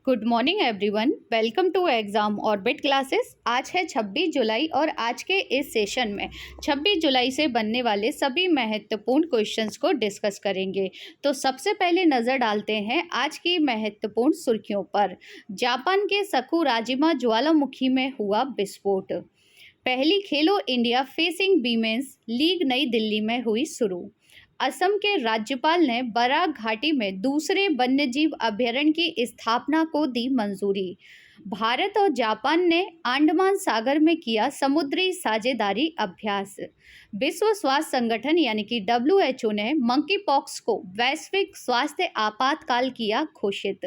Good morning everyone, welcome to Exam Orbit classes. आज है 26 जुलाई और आज के इस सेशन में 26 जुलाई से बनने वाले सभी महत्वपूर्ण क्वेश्चंस को डिस्कस करेंगे। तो सबसे पहले नज़र डालते हैं आज की महत्वपूर्ण सुर्खियों पर। जापान के सकुराजिमा ज्वालामुखी में हुआ विस्फोट। पहली खेलो इंडिया फेसिंग वीमेंस लीग नई दिल्ली में हुई शुरू। असम के राज्यपाल ने बराक घाटी में दूसरे वन्यजीव अभयारण्य की स्थापना को दी मंजूरी। भारत और जापान ने अंडमान सागर में किया समुद्री साझेदारी अभ्यास। विश्व स्वास्थ्य संगठन यानी कि WHO ने मंकी पॉक्स को वैश्विक स्वास्थ्य आपातकाल किया घोषित।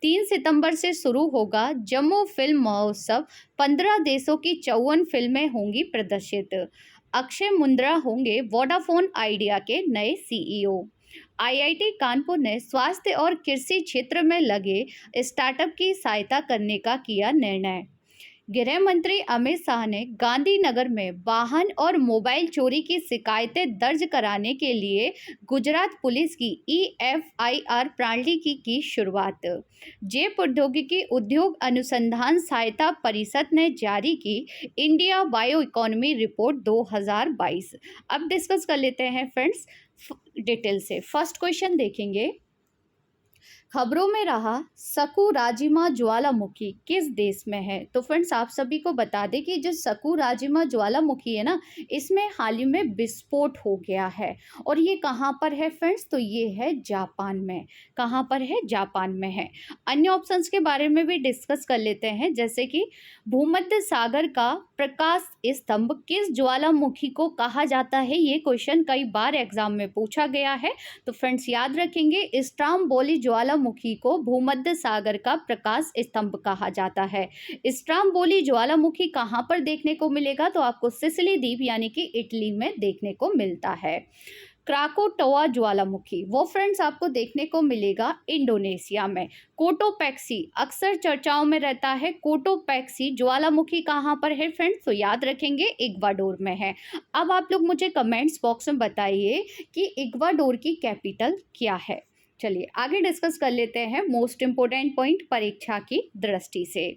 3 सितंबर से शुरू होगा जम्मू फिल्म महोत्सव। 15 देशों की 54 फिल्में होंगी प्रदर्शित। अक्षय मुंद्रा होंगे वोडाफोन आइडिया के नए CEO। IIT कानपुर ने स्वास्थ्य और कृषि क्षेत्र में लगे स्टार्टअप की सहायता करने का किया निर्णय। गृह मंत्री अमित शाह ने गांधीनगर में वाहन और मोबाइल चोरी की शिकायतें दर्ज कराने के लिए गुजरात पुलिस की EFIR प्रणाली की शुरुआत। जे प्रौद्योगिकी उद्योग अनुसंधान सहायता परिषद ने जारी की इंडिया बायो इकोनॉमी रिपोर्ट 2022। अब डिस्कस कर लेते हैं फ्रेंड्स डिटेल से। फर्स्ट क्वेश्चन देखेंगे, खबरों में रहा सकुराजिमा ज्वालामुखी किस देश में है। तो फ्रेंड्स आप सभी को बता दें कि जो सकुराजिमा ज्वालामुखी है ना, इसमें हाल ही में विस्फोट हो गया है। और ये कहाँ पर है फ्रेंड्स, तो ये है जापान में। कहाँ पर है, जापान में है। अन्य ऑप्शंस के बारे में भी डिस्कस कर लेते हैं, जैसे कि भूमध्य सागर का प्रकाश स्तंभ किस ज्वालामुखी को कहा जाता है। ये क्वेश्चन कई बार एग्जाम में पूछा गया है। तो फ्रेंड्स याद रखेंगे, स्ट्राम्बोली ज्वालामुखी को भूमध्य सागर का प्रकाश स्तंभ कहा जाता है। स्ट्राम्बोली ज्वालामुखी कहाँ पर देखने को मिलेगा, तो आपको सिसिली द्वीप यानी कि इटली में देखने को मिलता है। क्राकोटोआ ज्वालामुखी वो फ्रेंड्स आपको देखने को मिलेगा इंडोनेशिया में। कोटोपैक्सी अक्सर चर्चाओं में रहता है। कोटोपैक्सी ज्वालामुखी कहाँ पर है फ्रेंड्स, तो याद रखेंगे इक्वाडोर में है। अब आप लोग मुझे कमेंट्स बॉक्स में बताइए कि इक्वाडोर की कैपिटल क्या है। चलिए आगे डिस्कस कर लेते हैं मोस्ट इम्पोर्टेंट पॉइंट परीक्षा की दृष्टि से।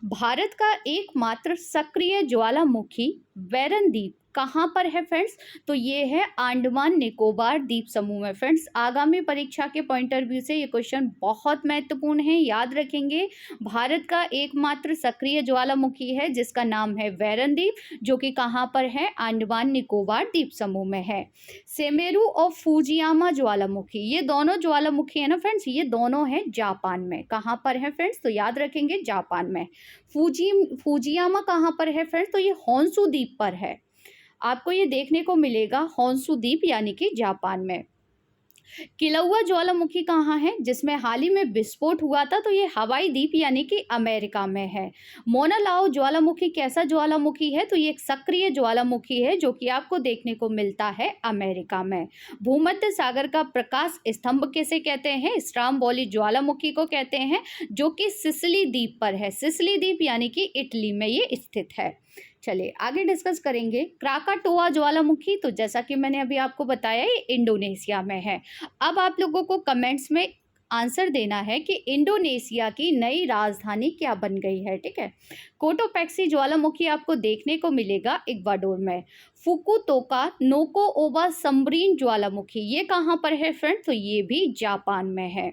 भारत का एकमात्र सक्रिय ज्वालामुखी वैरन द्वीप कहाँ पर है फ्रेंड्स, तो ये है अंडमान निकोबार द्वीप समूह में। फ्रेंड्स आगामी परीक्षा के पॉइंट ऑफ व्यू से ये क्वेश्चन बहुत महत्वपूर्ण है, याद रखेंगे। भारत का एकमात्र सक्रिय ज्वालामुखी है जिसका नाम है वैरन द्वीप, जो कि कहाँ पर है, अंडमान निकोबार द्वीप समूह में है। सेमेरू और फुजियामा ज्वालामुखी, ये दोनों ज्वालामुखी है ना फ्रेंड्स, ये दोनों है जापान में। कहाँ पर है फ्रेंड्स, तो याद रखेंगे जापान में। फुजियामा कहाँ पर है फ्रेंड्स, तो ये होन्शु द्वीप पर है। आपको ये देखने को मिलेगा होन्शु द्वीप यानी कि जापान में। किलौआ ज्वालामुखी कहाँ है, जिसमें हाल ही में विस्फोट हुआ था, तो ये हवाई द्वीप यानी कि अमेरिका में है। मोनालाओ ज्वालामुखी कैसा ज्वालामुखी है, तो ये एक सक्रिय ज्वालामुखी है जो कि आपको देखने को मिलता है अमेरिका में। भूमध्य सागर का प्रकाश स्तंभ किसे कहते हैं, स्ट्राम्बोली ज्वालामुखी को कहते हैं, जो कि सिसिली द्वीप पर है। सिसिली द्वीप यानी कि इटली में ये स्थित है। चलिए आगे डिस्कस करेंगे क्राकाटोआ ज्वालामुखी। तो जैसा कि मैंने अभी आपको बताया ये इंडोनेशिया में है। अब आप लोगों को कमेंट्स में आंसर देना है कि इंडोनेशिया की नई राजधानी क्या बन गई है। ठीक है, कोटोपैक्सी ज्वालामुखी आपको देखने को मिलेगा इक्वाडोर में। फुकुतोका नोको ओबा सम्ब्रीन ज्वालामुखी ये कहाँ पर है फ्रेंड, तो ये भी जापान में है।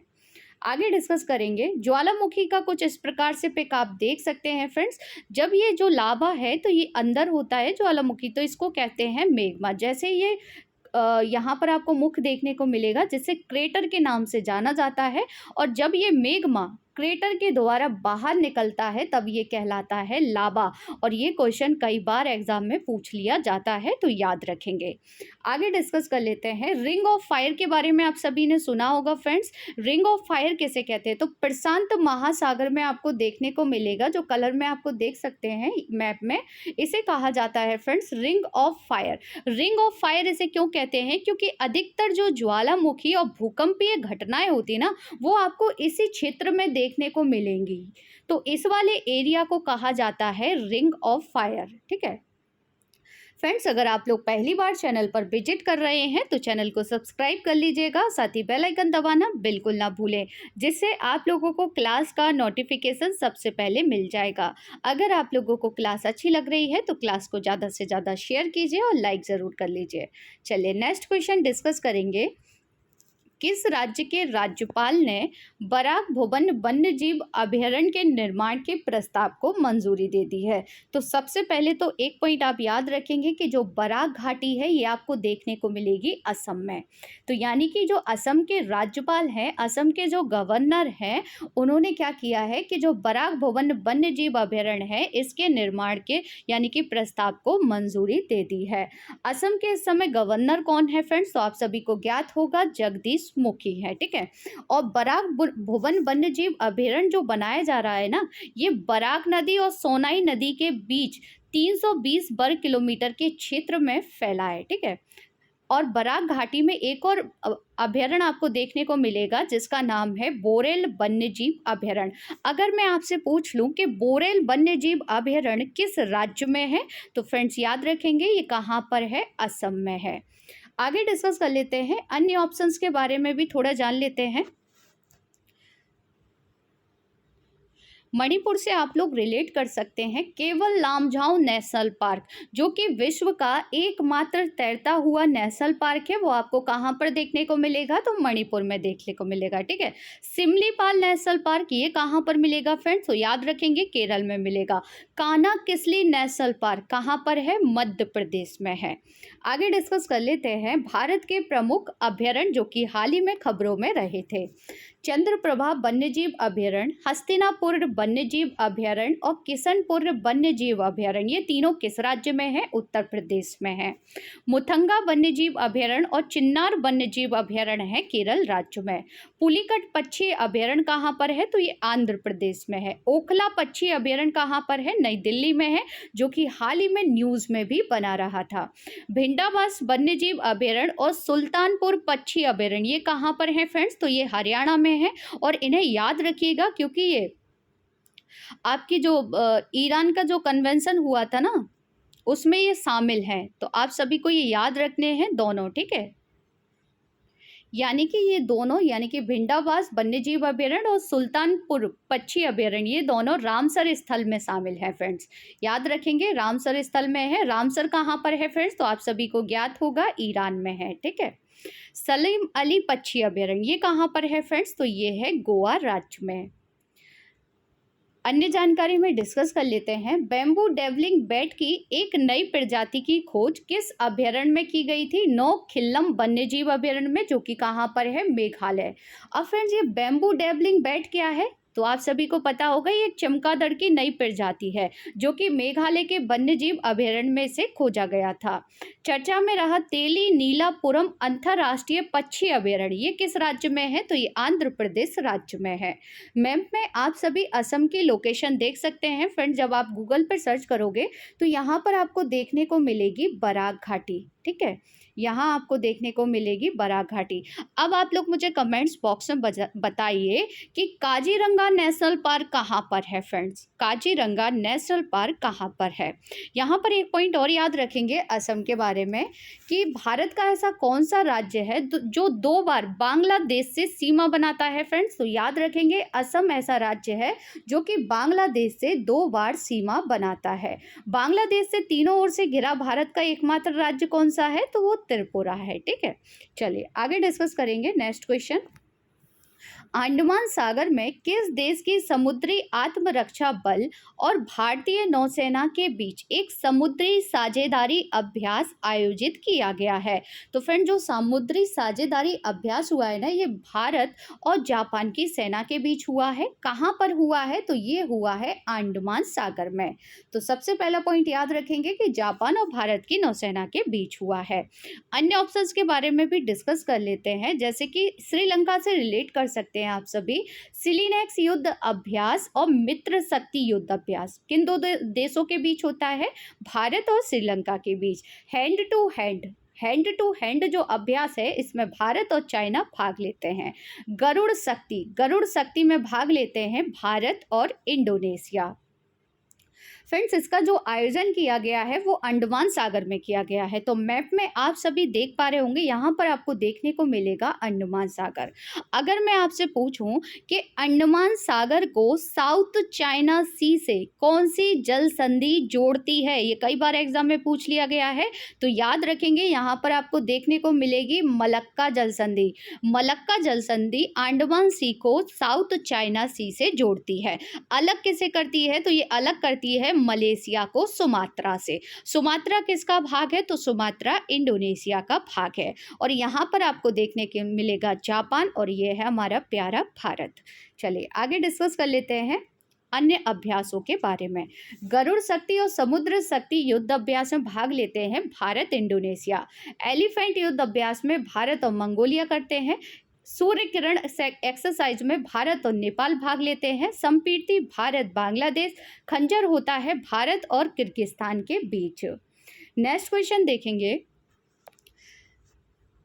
आगे डिस्कस करेंगे ज्वालामुखी का कुछ इस प्रकार से पिक आप देख सकते हैं फ्रेंड्स। जब ये जो लावा है तो ये अंदर होता है ज्वालामुखी, तो इसको कहते हैं मेग्मा। जैसे ये यहाँ पर आपको मुख देखने को मिलेगा जिसे क्रेटर के नाम से जाना जाता है, और जब ये मेग्मा क्रेटर के द्वारा बाहर निकलता है तब ये कहलाता है लावा। और ये क्वेश्चन कई बार एग्जाम में पूछ लिया जाता है, तो याद रखेंगे। आगे डिस्कस कर लेते हैं रिंग ऑफ फायर के बारे में। आप सभी ने सुना होगा फ्रेंड्स, रिंग ऑफ फायर किसे कहते हैं, तो प्रशांत महासागर में आपको देखने को मिलेगा, जो कलर में आपको देख सकते हैं मैप में, इसे कहा जाता है friends ring of fire. Ring of fire इसे क्यों कहते हैं, क्योंकि अधिकतर जो ज्वालामुखी और भूकंपीय घटनाएं होती ना, वो आपको इसी क्षेत्र में देखने को मिलेंगी। तो इस वाले एरिया को कहा जाता है रिंग ऑफ फायर। ठीक है, फ्रेंड्स, अगर आप लोग पहली बार चैनल पर विजिट कर रहे हैं तो चैनल को सब्सक्राइब कर लीजिएगा, साथ ही बेल आइकन दबाना बिल्कुल ना भूलें, जिससे आप लोगों को क्लास का नोटिफिकेशन सबसे पहले मिल जाएगा। अगर आप लोगों को क्लास अच्छी लग रही है तो क्लास को ज़्यादा से ज़्यादा शेयर कीजिए और लाइक ज़रूर कर लीजिए। चलिए नेक्स्ट क्वेश्चन डिस्कस करेंगे। किस राज्य के राज्यपाल ने बराक भवन वन्यजीव अभयारण्य के निर्माण के प्रस्ताव को मंजूरी दे दी है? तो सबसे पहले तो एक पॉइंट आप याद रखेंगे कि जो बराक घाटी है ये आपको देखने को मिलेगी असम में। तो यानी कि जो असम के राज्यपाल हैं, असम के जो गवर्नर हैं, उन्होंने क्या किया है कि जो बराक भवन वन्यजीव अभयारण्य है इसके निर्माण के यानी कि प्रस्ताव को मंजूरी दे दी है। असम के इस समय गवर्नर कौन है फ्रेंड्स? तो आप सभी को ज्ञात होगा, जगदीश मुखी है। ठीक है। और बराक भवन वन्यजीव अभयारण्य जो बनाया जा रहा है ना, ये बराक नदी और सोनाई नदी के बीच 320 वर्ग किलोमीटर के क्षेत्र में फैला है। ठीक है। और बराक घाटी में एक और अभयारण्य आपको देखने को मिलेगा जिसका नाम है बोरेल वन्यजीव अभयारण्य। अगर मैं आपसे पूछ लूं कि बोरेल वन्यजीव अभयारण्य किस राज्य में है तो फ्रेंड्स याद रखेंगे ये कहाँ पर है? असम में है। आगे डिस्कस कर लेते हैं, अन्य ऑप्शंस के बारे में भी थोड़ा जान लेते हैं। मणिपुर से आप लोग रिलेट कर सकते हैं केवल लामझाओ नेशनल पार्क, जो कि विश्व का एकमात्र तैरता हुआ नेशनल पार्क है, वो आपको कहाँ पर देखने को मिलेगा? तो मणिपुर में देखने को मिलेगा। ठीक है। सिमलीपाल नेशनल पार्क ये कहाँ पर मिलेगा फ्रेंड्स? तो याद रखेंगे केरल में मिलेगा। कान्हा किसली नेशनल पार्क कहाँ पर है? मध्य प्रदेश में है। आगे डिस्कस कर लेते हैं भारत के प्रमुख अभयारण्य जो कि हाल ही में खबरों में रहे थे। चंद्रप्रभा वन्यजीव अभयारण्य, हस्तिनापुर वन्यजीव अभयारण्य और किशनपुर वन्यजीव अभयारण्य, ये तीनों किस राज्य में है? उत्तर प्रदेश में है। मुथंगा वन्यजीव अभयारण्य और चिन्नार वन्यजीव अभयारण्य है केरल राज्य में। पुलिकट पक्षी अभयारण्य कहाँ पर है? तो ये आंध्र प्रदेश में है। ओखला पक्षी अभयारण्य कहाँ पर है? नई दिल्ली में है, जो कि हाल ही में न्यूज में भी बना रहा था। भिंडावास वन्यजीव अभयारण्य और सुल्तानपुर पक्षी अभयारण्य ये कहाँ पर है फ्रेंड्स? तो ये हरियाणा में है। और इन्हें याद रखिएगा क्योंकि ये आपकी जो ईरान का जो कन्वेंशन हुआ था ना उसमें ये शामिल हैं, तो आप सभी को ये याद रखने हैं दोनों। ठीक है। यानी कि ये दोनों यानी कि भिंडावास वन्यजीव अभयारण्य और सुल्तानपुर पक्षी अभयारण्य ये दोनों रामसर स्थल में शामिल हैं फ्रेंड्स। याद रखेंगे रामसर स्थल में है। रामसर कहाँ पर है फ्रेंड्स? तो आप सभी को ज्ञात होगा ईरान में है। ठीक है। सलीम अली पक्षी अभयारण्य ये कहाँ पर है फ्रेंड्स? तो ये है गोवा राज्य में। अन्य जानकारी में डिस्कस कर लेते हैं। बैम्बू डेवलिंग बैट की एक नई प्रजाति की खोज किस अभयारण्य में की गई थी? नौखिल्लम वन्यजीव अभयारण्य में, जो कि कहाँ पर है? मेघालय। अब फ्रेंड्स ये बैम्बू डेवलिंग बैट क्या है? तो आप सभी को पता होगा ये एक चमगादड़ की नई प्रजाति है जो कि मेघालय के वन्यजीव अभयारण्य में से खोजा गया था। चर्चा में रहा तेली नीलापुरम अंतर्राष्ट्रीय पक्षी अभयारण्य ये किस राज्य में है? तो ये आंध्र प्रदेश राज्य में है। मैप में आप सभी असम की लोकेशन देख सकते हैं फ्रेंड्स। जब आप गूगल पर सर्च करोगे तो यहाँ पर आपको देखने को मिलेगी बराक घाटी। ठीक है। यहाँ आपको देखने को मिलेगी बराक घाटी। अब आप लोग मुझे कमेंट्स बॉक्स में बताइए कि काजीरंगा नेशनल पार्क कहाँ पर है फ्रेंड्स? काजीरंगा नेशनल पार्क कहाँ पर है? यहाँ पर एक पॉइंट और याद रखेंगे असम के बारे में कि भारत का ऐसा कौन सा राज्य है जो 2 बार बांग्लादेश से सीमा बनाता है फ्रेंड्स? तो याद रखेंगे असम ऐसा राज्य है जो कि बांग्लादेश से 2 बार सीमा बनाता है। बांग्लादेश से तीनों ओर से घिरा भारत का एकमात्र राज्य कौन सा है? तो वो त्रिपुरा है। ठीक है। चलिए आगे डिस्कस करेंगे। नेक्स्ट क्वेश्चन, अंडमान सागर में किस देश की समुद्री आत्मरक्षा बल और भारतीय नौसेना के बीच एक समुद्री साझेदारी अभ्यास आयोजित किया गया है? तो फ्रेंड जो समुद्री साझेदारी अभ्यास हुआ है ना ये भारत और जापान की सेना के बीच हुआ है। कहाँ पर हुआ है? तो ये हुआ है अंडमान सागर में। तो सबसे पहला पॉइंट याद रखेंगे कि जापान और भारत की नौसेना के बीच हुआ है। अन्य ऑप्शंस के बारे में भी डिस्कस कर लेते हैं, जैसे कि श्रीलंका से रिलेट कर सकते हैं आप सभी। सिलिनेक्स युद्ध अभ्यास और मित्र शक्ति युद्ध अभ्यास किन 2 देशों के बीच होता है? भारत और श्रीलंका के बीच। हैंड टू हैंड जो अभ्यास है इसमें भारत और चाइना भाग लेते हैं। गरुड़ शक्ति में भाग लेते हैं भारत और इंडोनेशिया। फ्रेंड्स, इसका जो आयोजन किया गया है वो अंडमान सागर में किया गया है। तो मैप में आप सभी देख पा रहे होंगे, यहाँ पर आपको देखने को मिलेगा अंडमान सागर। अगर मैं आपसे पूछूं कि अंडमान सागर को साउथ चाइना सी से कौन सी जल संधि जोड़ती है, ये कई बार एग्जाम में पूछ लिया गया है, तो याद रखेंगे यहाँ पर आपको देखने को मिलेगी मलक्का जल संधि। मलक्का जल संधि अंडमान सी को साउथ चाइना सी से जोड़ती है। अलग किसे करती है, तो ये अलग करती है मलेशिया को सुमात्रा से। सुमात्रा किसका भाग है, तो सुमात्रा इंडोनेशिया का भाग है। और यहाँ पर आपको देखने को मिलेगा जापान, और ये है हमारा प्यारा भारत। चलिए आगे डिस्कस कर लेते हैं अन्य अभ्यासों के बारे में। गरुड़ शक्ति और समुद्र शक्ति युद्ध अभ्यास में भाग लेते हैं भारत इंडोनेशिया। एलिफेंट युद्ध अभ्यास में भारत और मंगोलिया करते हैं। सूर्य किरण एक्सरसाइज में भारत और नेपाल भाग लेते हैं। संपीड़ित भारत बांग्लादेश। खंजर होता है भारत और किर्गिस्तान के बीच। नेक्स्ट क्वेश्चन देखेंगे,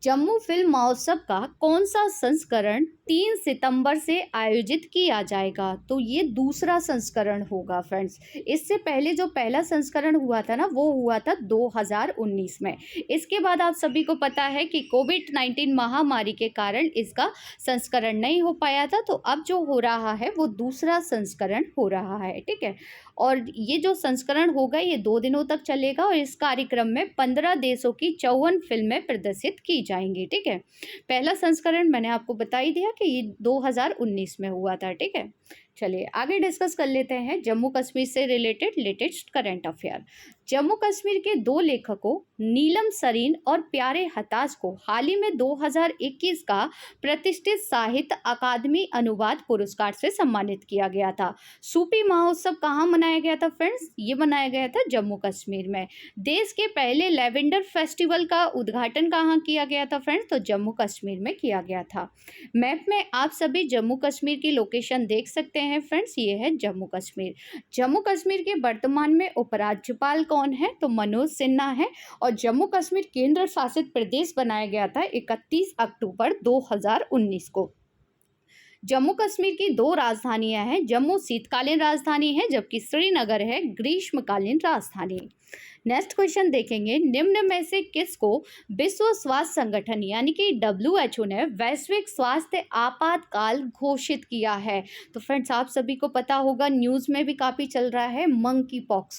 जम्मू फिल्म महोत्सव का कौन सा संस्करण 3 सितंबर से आयोजित किया जाएगा, तो ये दूसरा संस्करण होगा फ्रेंड्स। इससे पहले जो पहला संस्करण हुआ था ना, वो हुआ था 2019 में। इसके बाद आप सभी को पता है कि कोविड-19 महामारी के कारण इसका संस्करण नहीं हो पाया था, तो अब जो हो रहा है वो दूसरा संस्करण हो रहा है, ठीक है। और ये जो संस्करण होगा ये 2 दिनों तक चलेगा, और इस कार्यक्रम में 15 देशों की 54 फिल्में प्रदर्शित की जाएंगी, ठीक है। पहला संस्करण मैंने आपको बता ही दिया कि ये 2019 में हुआ था, ठीक है। चलिए आगे डिस्कस कर लेते हैं जम्मू कश्मीर से related latest current affair. Jammu Kashmir के 2 लेखकों नीलम सरीन और प्यारे हताश को हाल ही में 2021 का प्रतिष्ठित साहित्य अकादमी अनुवाद पुरस्कार से सम्मानित किया गया था। सूफी महोत्सव कहाँ मनाया गया था फ्रेंड्स, ये मनाया गया था जम्मू कश्मीर में। देश के पहले लेवेंडर फेस्टिवल का उद्घाटन कहाँ किया गया था फ्रेंड्स, तो जम्मू कश्मीर में किया गया था। मैप में आप सभी जम्मू कश्मीर की लोकेशन देख सकते हैं फ्रेंड्स, ये है जम्मू कश्मीर। जम्मू कश्मीर के वर्तमान में उपराज्यपाल कौन है, तो मनोज सिन्हा है। और जम्मू कश्मीर केंद्र शासित प्रदेश बनाया गया था 31 अक्टूबर 2019 को। जम्मू कश्मीर की 2 राजधानियां हैं। जम्मू शीतकालीन राजधानी है, जबकि श्रीनगर है ग्रीष्मकालीन राजधानी। नेक्स्ट क्वेश्चन देखेंगे, निम्न में से किसको विश्व स्वास्थ्य संगठन यानी कि WHO ने वैश्विक स्वास्थ्य आपातकाल घोषित किया है, तो फ्रेंड्स आप सभी को पता होगा, न्यूज़ में भी काफ़ी चल रहा है मंकी पॉक्स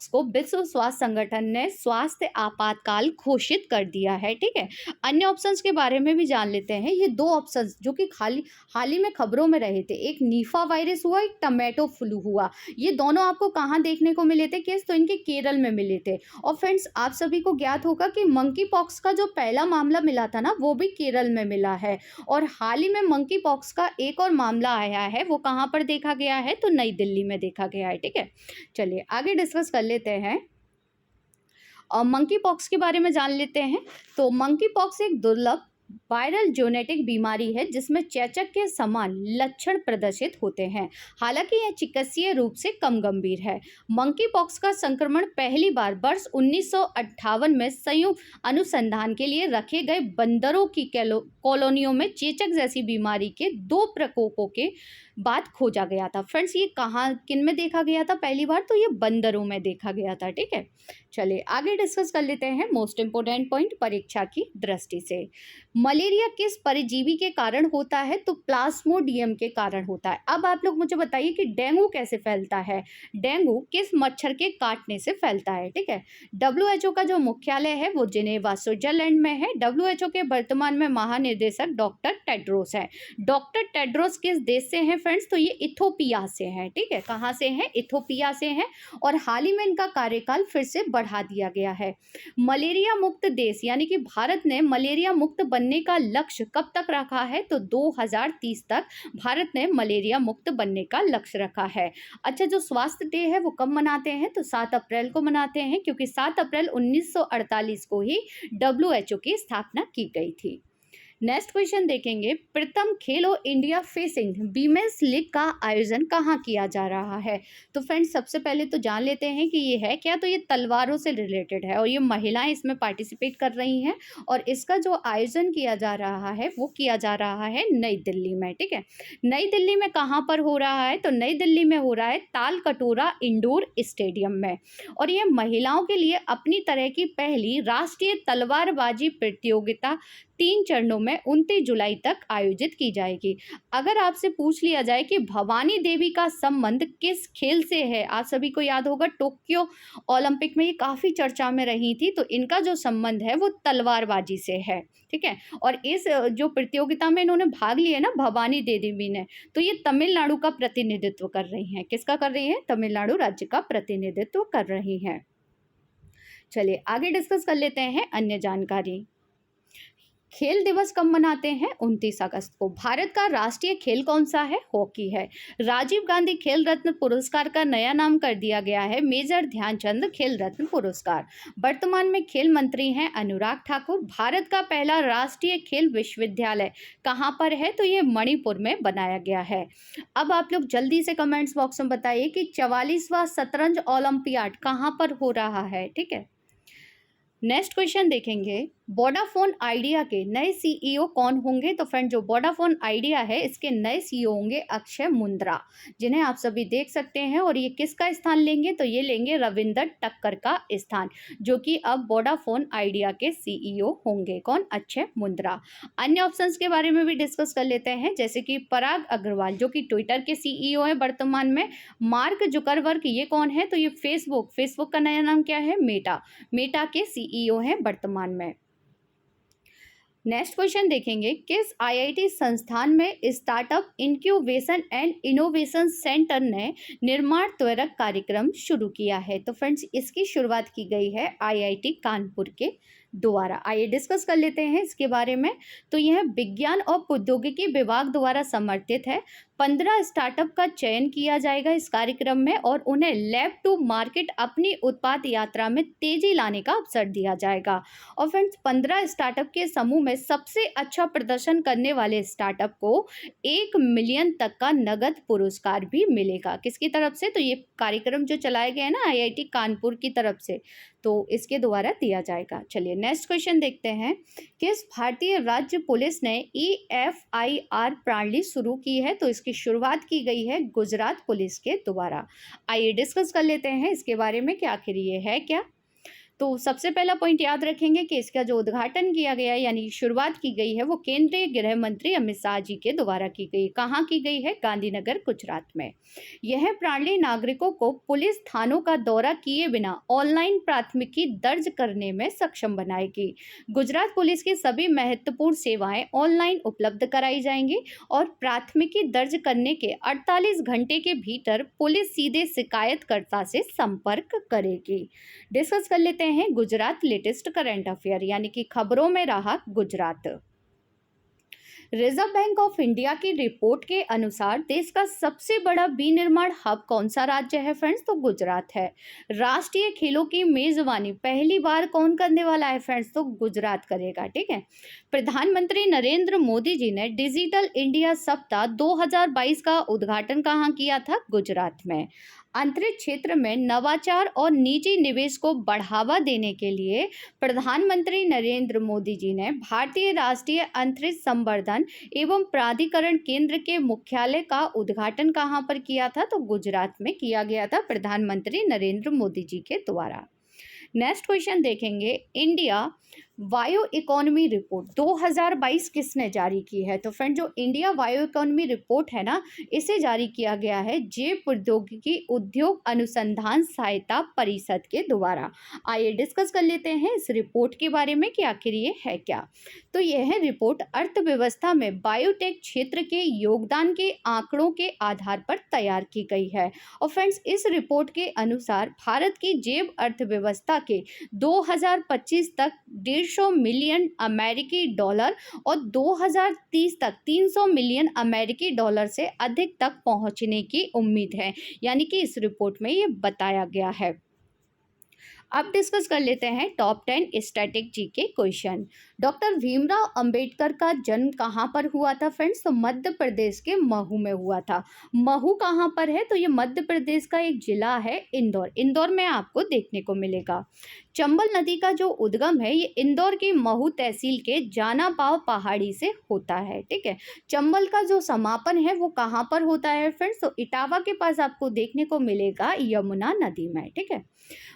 को विश्व स्वास्थ्य संगठन ने स्वास्थ्य आपातकाल घोषित कर दिया है, ठीक है। अन्य ऑप्शंस के बारे में भी जान लेते हैं। ये 2 ऑप्शंस जो कि हाल ही में खबरों में रहे थे, एक निफा वायरस हुआ, एक टमेटो फ्लू हुआ। ये दोनों आपको कहाँ देखने को मिले थे केस, तो इनके केरल में मिले थे। और फ्रेंड्स आप सभी को ज्ञात होगा कि मंकी पॉक्स का जो पहला मामला मिला था ना, वो भी केरल में मिला है। और हाल ही में मंकी पॉक्स का एक और मामला आया है, वो कहाँ पर देखा गया है, तो नई दिल्ली में देखा गया है, ठीक है। चलिए आगे डिस्कस कर लेते हैं और मंकी पॉक्स के बारे में जान लेते हैं। तो मंकी पॉक्स एक दुर्लभ वायरल जोनेटिक बीमारी है जिसमेमें चेचक के समान लक्षण प्रदर्शित होते हैं। हालांकि यह चिकित्सीय रूप से कम गंभीर है। मंकी पॉक्स का संक्रमण पहली बार वर्ष 1958 में संयुक्त अनुसंधान के लिए रखे गए बंदरों की कॉलोनियों में चेचक जैसी बीमारी के 2 प्रकोपों के बाद खोजा गया था। फ्रेंड्स ये कहाँ किन में देखा गया था पहली बार, तो ये बंदरों में देखा गया था, ठीक है। चलिए आगे डिस्कस कर लेते हैं मोस्ट इंपोर्टेंट पॉइंट परीक्षा की दृष्टि से। मलेरिया किस परजीवी के कारण होता है, तो प्लाज्मोडियम के कारण होता है। अब आप लोग मुझे बताइए कि डेंगू कैसे फैलता है। डेंगू किस मच्छर के काटने से फैलता है, ठीक है। WHO का जो मुख्यालय है वो जिनेवा स्विट्जरलैंड में है। WHO के वर्तमान में महानिदेशक डॉक्टर टेड्रोस है। डॉक्टर टेड्रोस किस देश से हैं फ्रेंड्स, तो ये इथोपिया से हैं, ठीक है। कहाँ से हैं, इथोपिया से हैं। और हाल ही में इनका कार्यकाल फिर से बढ़ा दिया गया है। मलेरिया मुक्त देश यानी कि भारत ने मलेरिया मुक्त बनने का लक्ष्य कब तक रखा है, तो 2030 तक भारत ने मलेरिया मुक्त बनने का लक्ष्य रखा है। अच्छा, जो स्वास्थ्य डे है वो कब मनाते हैं, तो 7 अप्रैल को मनाते हैं, क्योंकि 7 अप्रैल 1948 को ही WHO की स्थापना की गई थी। नेक्स्ट क्वेश्चन देखेंगे, प्रथम खेलो इंडिया फेसिंग वीमेंस लीग का आयोजन कहाँ किया जा रहा है। तो फ्रेंड्स सबसे पहले तो जान लेते हैं कि ये है क्या। तो ये तलवारों से रिलेटेड है और ये महिलाएं इसमें पार्टिसिपेट कर रही हैं और इसका जो आयोजन किया जा रहा है वो किया जा रहा है नई दिल्ली में। ठीक है, नई दिल्ली में कहाँ पर हो रहा है। तो नई दिल्ली में हो रहा है ताल कटोरा इंडोर स्टेडियम में और ये महिलाओं के लिए अपनी तरह की पहली राष्ट्रीय तलवारबाजी प्रतियोगिता 3 चरणों में 29 जुलाई तक आयोजित की जाएगी। अगर आपसे पूछ लिया जाए कि भवानी देवी का संबंध किस खेल से है, आप सभी को याद होगा टोक्यो ओलंपिक में ये काफ़ी चर्चा में रही थी, तो इनका जो संबंध है वो तलवारबाजी से है। ठीक है, और इस जो प्रतियोगिता में इन्होंने भाग लिया ना भवानी देवी ने, तो ये तमिलनाडु का प्रतिनिधित्व कर रही हैं। किसका कर रही है? तमिलनाडु राज्य का प्रतिनिधित्व कर रही हैं। चलिए आगे डिस्कस कर लेते हैं अन्य जानकारी। खेल दिवस कब मनाते हैं? 29 अगस्त को। भारत का राष्ट्रीय खेल कौन सा है? हॉकी है। राजीव गांधी खेल रत्न पुरस्कार का नया नाम कर दिया गया है मेजर ध्यानचंद खेल रत्न पुरस्कार। वर्तमान में खेल मंत्री हैं अनुराग ठाकुर। भारत का पहला राष्ट्रीय खेल विश्वविद्यालय कहाँ पर है? तो ये मणिपुर में बनाया गया है। अब आप लोग जल्दी से कमेंट्स बॉक्स में बताइए कि 44वां शतरंज ओलंपियाड कहाँ पर हो रहा है। ठीक है, नेक्स्ट क्वेश्चन देखेंगे, वोडाफोन आइडिया के नए सीईओ कौन होंगे। तो फ्रेंड जो वोडाफोन आइडिया है इसके नए सीईओ होंगे अक्षय मुंद्रा, जिन्हें आप सभी देख सकते हैं। और ये किसका स्थान लेंगे? तो ये लेंगे रविंदर टक्कर का स्थान, जो कि अब वोडाफोन आइडिया के सीईओ होंगे। कौन? अक्षय मुंद्रा। अन्य ऑप्शंस के बारे में भी डिस्कस कर लेते हैं, जैसे कि पराग अग्रवाल जो कि ट्विटर के सीईओ है वर्तमान में। मार्क जुकरबर्ग ये कौन है? तो ये फेसबुक का नया नाम क्या है? मेटा के सीईओ हैं वर्तमान में। नेक्स्ट क्वेश्चन देखेंगे, किस आईआईटी संस्थान में startup incubation and innovation centre ने निर्माण त्वरक कार्यक्रम शुरू किया है। तो फ्रेंड्स इसकी शुरुआत की गई है आईआईटी कानपुर के द्वारा। आइए डिस्कस कर लेते हैं इसके बारे में। तो यह विज्ञान और प्रौद्योगिकी विभाग द्वारा समर्थित है। 15 स्टार्टअप का चयन किया जाएगा इस कार्यक्रम में और उन्हें लैब टू मार्केट अपनी उत्पाद यात्रा में तेजी लाने का अवसर दिया जाएगा। और फ्रेंड्स 15 स्टार्टअप के समूह में सबसे अच्छा प्रदर्शन करने वाले स्टार्टअप को 1 मिलियन तक का नगद पुरस्कार भी मिलेगा। किसकी तरफ से? तो ये कार्यक्रम जो चलाया गया है ना आईआईटी कानपुर की तरफ से, तो इसके द्वारा दिया जाएगा। चलिए नेक्स्ट क्वेश्चन देखते हैं, किस भारतीय राज्य पुलिस ने EFIR प्रणाली शुरू की है। तो इसकी शुरुआत की गई है गुजरात पुलिस के द्वारा। आइए डिस्कस कर लेते हैं इसके बारे में कि आखिर ये है क्या। तो सबसे पहला पॉइंट याद रखेंगे कि इसका जो उद्घाटन किया गया है यानी शुरुआत की गई है वो केंद्रीय गृह मंत्री अमित शाह जी के द्वारा की गई। कहाँ की गई है? गांधीनगर गुजरात में। यह प्रणाली नागरिकों को पुलिस थानों का दौरा किए बिना ऑनलाइन प्राथमिकी दर्ज करने में सक्षम बनाएगी। गुजरात पुलिस की सभी महत्वपूर्ण सेवाएं ऑनलाइन उपलब्ध कराई जाएंगी और प्राथमिकी दर्ज करने के 48 घंटे के भीतर पुलिस सीधे शिकायतकर्ता से संपर्क करेगी। डिस्कस कर लेते हैं गुजरात लेटेस्ट करंट अफेयर यानी कि खबरों में रहा Gujarat. Reserve bank of India की रिपोर्ट के अनुसार देश का सबसे बड़ा विनिर्माण हब कौन सा राज्य है फ्रेंड्स? तो गुजरात है। राष्ट्रीय खेलों की मेजबानी पहली बार कौन करने वाला है फ्रेंड्स? तो गुजरात करेगा। ठीक है, प्रधानमंत्री नरेंद्र मोदी जी ने डिजिटल इंडिया सप्ताह 2022 का उद्घाटन कहाँ किया था? गुजरात में। अंतरिक्ष क्षेत्र में नवाचार और निजी निवेश को बढ़ावा देने के लिए प्रधानमंत्री नरेंद्र मोदी जी ने भारतीय राष्ट्रीय अंतरिक्ष संवर्धन एवं प्राधिकरण केंद्र के मुख्यालय का उद्घाटन कहाँ पर किया था? तो गुजरात में किया गया था प्रधानमंत्री नरेंद्र मोदी जी के द्वारा। नेक्स्ट क्वेश्चन देखेंगे, इंडिया बायो इकोनॉमी रिपोर्ट 2022 किसने जारी की है? तो फ्रेंड जो इंडिया बायो इकोनॉमी रिपोर्ट है ना, इसे जारी किया गया है जैव प्रौद्योगिकी उद्योग अनुसंधान सहायता परिषद के द्वारा। आइए डिस्कस कर लेते हैं इस रिपोर्ट के बारे में कि आखिर ये है क्या। तो यह रिपोर्ट अर्थव्यवस्था में बायोटेक क्षेत्र के योगदान के आंकड़ों के आधार पर तैयार की गई है। और फ्रेंड्स इस रिपोर्ट के अनुसार भारत की जैव अर्थव्यवस्था के 2025 तक 150 मिलियन अमेरिकी डॉलर और 2030 तक 300 मिलियन अमेरिकी डॉलर से अधिक तक पहुंचने की उम्मीद है, यानी कि इस रिपोर्ट में ये बताया गया है। अब डिस्कस कर लेते हैं top 10 static GK question. Doctor Bhimrao Ambedkar का जन्म कहाँ पर हुआ था फ्रेंड्स? तो मध्य प्रदेश के महू में हुआ था। महू कहाँ पर है? तो ये मध्य प्रदेश का एक जिला है, इंदौर। इंदौर में आपको देखने को मिलेगा। चंबल नदी का जो उद्गम है ये इंदौर की महू तहसील के जानापाव पहाड़ी से होता है। ठीक है, चंबल का जो समापन है वो कहाँ पर होता है फ्रेंड्स? तो इटावा के पास आपको देखने को मिलेगा, यमुना नदी में। ठीक है,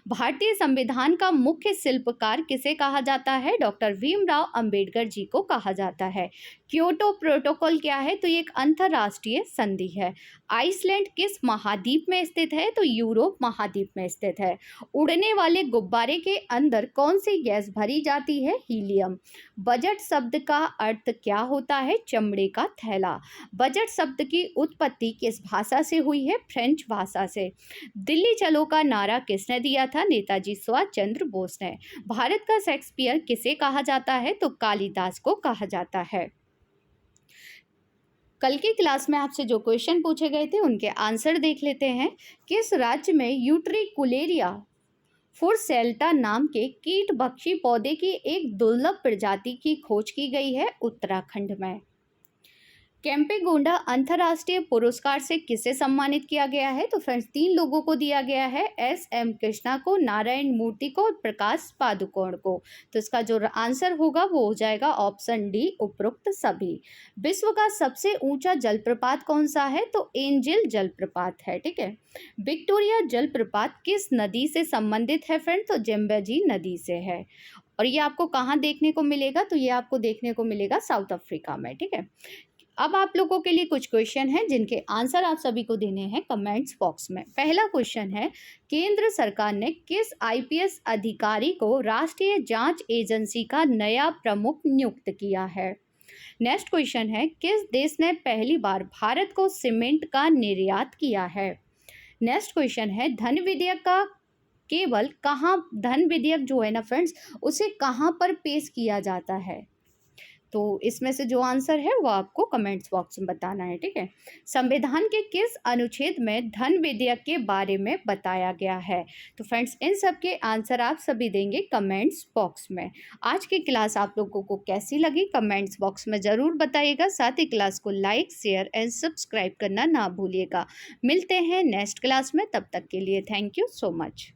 भारतीय संविधान का मुख्य शिल्पकार किसे कहा जाता है? डॉक्टर भीमराव अंबेडकर जी को कहा जाता है। क्योटो प्रोटोकॉल क्या है? तो ये एक अंतर्राष्ट्रीय संधि है। आइसलैंड किस महाद्वीप में स्थित है? तो यूरोप महाद्वीप में स्थित है। उड़ने वाले गुब्बारे के अंदर कौन सी गैस भरी जाती है? हीलियम। बजट शब्द का अर्थ क्या होता है? चमड़े का थैला। बजट शब्द की उत्पत्ति किस भाषा से हुई है? फ्रेंच भाषा से। दिल्ली चलो का नारा किसने दिया था? नेताजी सुभाष चंद्र बोस ने। भारत का शेक्सपियर किसे कहा जाता है? तो कालिदास को कहा जाता है। कल की क्लास में आपसे जो क्वेश्चन पूछे गए थे उनके आंसर देख लेते हैं। किस राज्य में यूट्रिकुलेरिया फुरसेल्टा नाम के कीटभक्षी पौधे की एक दुर्लभ प्रजाति की खोज की गई है? उत्तराखंड में। केम्पेगौड़ा अंतर्राष्ट्रीय पुरस्कार से किसे सम्मानित किया गया है? तो फ्रेंड्स 3 लोगों को दिया गया है, एस.एम. कृष्णा को, नारायण मूर्ति को और प्रकाश पादुकोण को। तो इसका जो आंसर होगा वो हो जाएगा ऑप्शन डी, उपरोक्त सभी। विश्व का सबसे ऊंचा जलप्रपात कौन सा है? तो एंजिल जलप्रपात है। ठीक है, विक्टोरिया जलप्रपात किस नदी से संबंधित है फ्रेंड? तो जेम्बेजी नदी से है। और ये आपको कहाँ देखने को मिलेगा? तो ये आपको देखने को मिलेगा साउथ अफ्रीका में। ठीक है, अब आप लोगों के लिए कुछ क्वेश्चन हैं जिनके आंसर आप सभी को देने हैं कमेंट्स बॉक्स में। पहला क्वेश्चन है, केंद्र सरकार ने किस आईपीएस अधिकारी को राष्ट्रीय जांच एजेंसी का नया प्रमुख नियुक्त किया है? नेक्स्ट क्वेश्चन है, किस देश ने पहली बार भारत को सीमेंट का निर्यात किया है? नेक्स्ट क्वेश्चन है, धन विधेयक का केवल कहाँ, धन विधेयक जो है ना फ्रेंड्स, उसे कहाँ पर पेश किया जाता है? तो इसमें से जो आंसर है वो आपको कमेंट्स बॉक्स में बताना है। ठीक है, संविधान के किस अनुच्छेद में धन विधेयक के बारे में बताया गया है? तो फ्रेंड्स इन सब के आंसर आप सभी देंगे कमेंट्स बॉक्स में। आज की क्लास आप लोगों को कैसी लगी कमेंट्स बॉक्स में ज़रूर बताइएगा। साथ ही क्लास को लाइक, शेयर एंड सब्सक्राइब करना ना भूलिएगा। मिलते हैं नेक्स्ट क्लास में, तब तक के लिए थैंक यू सो मच।